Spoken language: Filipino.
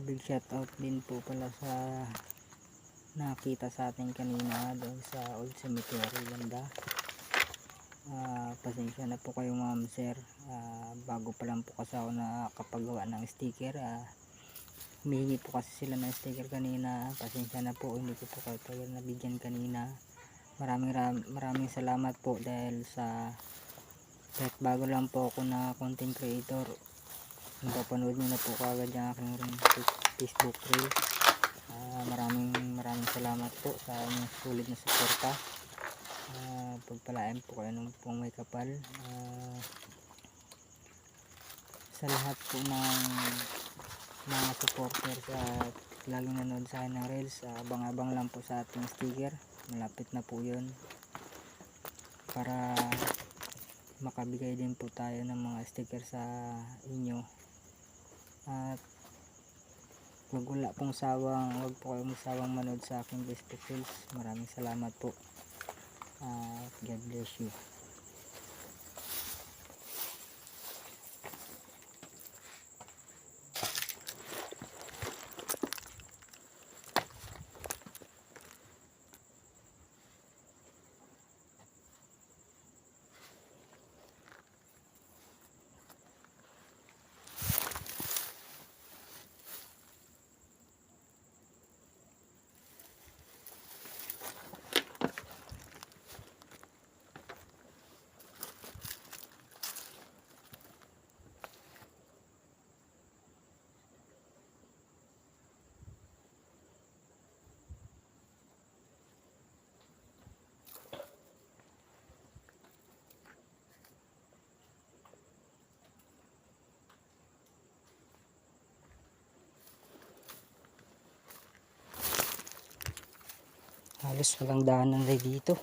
Big shout out din po pala sa nakita sa atin kanina doon sa old cemetery banda. Pasensya na po kayo ma'am sir, bago pa lang po kasi ako nakapagawa ng sticker. Humihingi po kasi sila ng sticker kanina, pasensya na po, hindi ko po kayo tayo nabigyan kanina. Maraming salamat po dahil sa kahit bago lang po ako na content creator, napapanood nyo na po kagad yung aking Facebook reel. Maraming salamat po sa inyong sulit na suporta. Pagpalain po kayo ng pong may kapal. Sa lahat po ng mga supporters at laging nanood sa akin ng reels, abang-abang lang po sa ating sticker. Malapit na po yun para makabigay din po tayo ng mga sticker sa inyo. At wag po kayong sawang manood sa aking Facebook reels. Maraming salamat po. God bless you. Halos walang daanan rin dito.